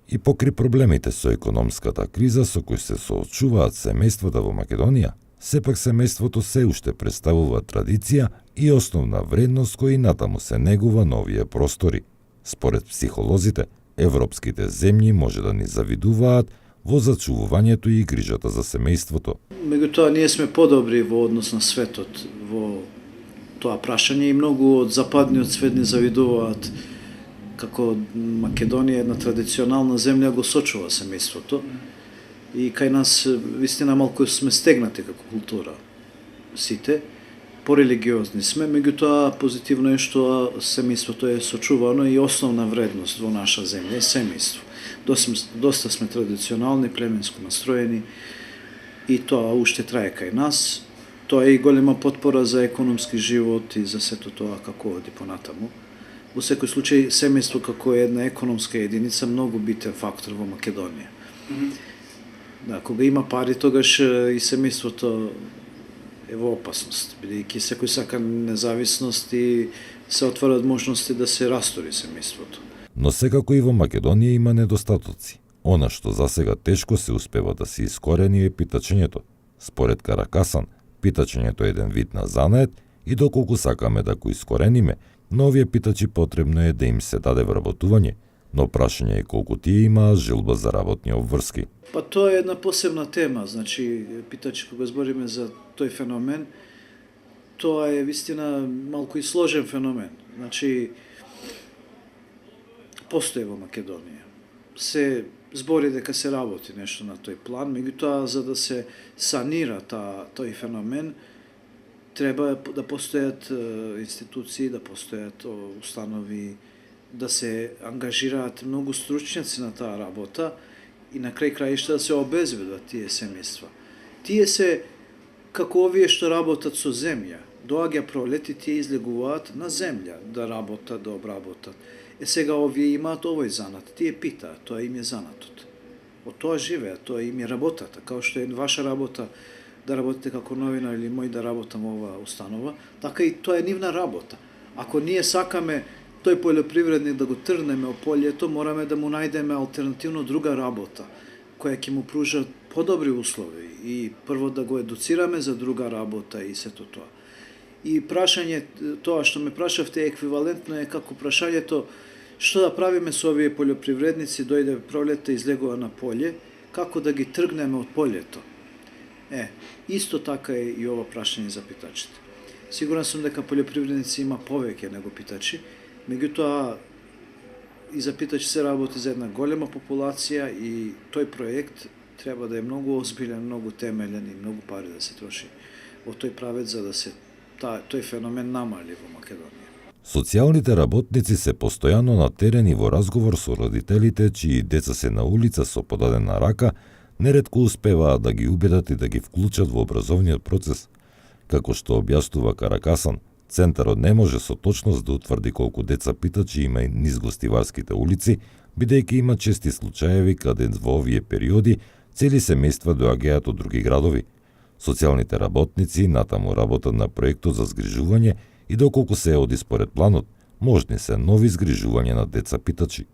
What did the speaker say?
И покри проблемите со економската криза со кои се соочуваат семејствата во Македонија, сепак семејството се уште представува традиција и основна вредност која и натаму се негува на овие простори. Според психолозите, европските земји може да ни завидуваат во зачувувањето и грижата за семејството. Меѓутоа, ние сме подобри во однос на светот во тоа прашање и многу од западниот свет ни завидуваат како Македонија, една традиционална земја, го сочува семејството. И кај нас, вистина, малку сме стегнати како култура. Сите, порелигиозни сме, меѓутоа позитивно е што семејството е сочувано и основна вредност во наша земја е семејство. Доста сме традиционални, племенско настроени и тоа уште трае кај нас. Тоа е и голема потпора за економски живот и за сето тоа како оди понатаму. Во секој случај, семејство како една економска единица многу битен фактор во Македонија. Да, кога има пари, тогаш и семејството е во опасност, бидејќи секој сака независност и се отварат можности да се растори семејството. Но секако и во Македонија има недостатоци. Она што засега тешко се успева да се искорени е питачењето. Според Каракасан, питачењето е еден вид на занает и доколку сакаме да го искорениме, на овие питачи потребно е да им се даде вработување, но прашање е колку тие имаат желба за работни обврски. Па тоа е една посебна тема, значи питачи кога збориме за тој феномен, тоа е вистина малку и сложен феномен. Значи постои во Македонија. Се збори дека се работи нешто на тој план, меѓутоа за да се санира тој феномен треба да постојат институции, да постојат установи, да се ангажираат многу стручњаци на таа работа и на крај краишта да се обезбедат тие семејства. Тие се како овие што работат со земја. Доаѓа пролет и тие излегуваат на земја да работат, да обработат. Сега овие имаат овој занат. Тие питаат, тоа им е занатот. Од тоа живеат, тоа им е работата. Као што е ваша работа да работите како новинар или мој да работам во оваа установа, така и тоа е нивна работа. Ако ние сакаме тој полјопривредник да го тргнеме од полјето, мораме да му најдеме алтернативно друга работа, која ќе му пружа подобри услови и прво да го едуцираме за друга работа и сето тоа. И прашање, тоа што ме прашавте, еквивалентно е како прашањето што да правиме со овие полјопривредници, дојде пролета, излегува на полје, како да ги тргнеме од полјето. Исто така е и ова прашање за питачите. Сигурен сум дека полјопривредници има повеќе него питачи, меѓутоа и за питачи се работи за една голема популација и тој проект треба да е многу озбилен, многу темелен и многу пари да се троши во тој правец за да се тој феномен намали во Македонија. Социјалните работници се постојано на терен и во разговор со родителите чии деца се на улица со подадена рака, неретко успеваат да ги убедат и да ги вклучат во образовниот процес. Како што објаснува Каракасан, Центарот не може со точност да утврди колку деца питачи има и низ гостиварските улици, бидејќи има чести случаеви каде во овие периоди цели семејства доаѓаат од други градови. Социјалните работници натаму работат на проектот за згрижување и доколку се оди според планот, можни се нови згрижувања на деца питачи.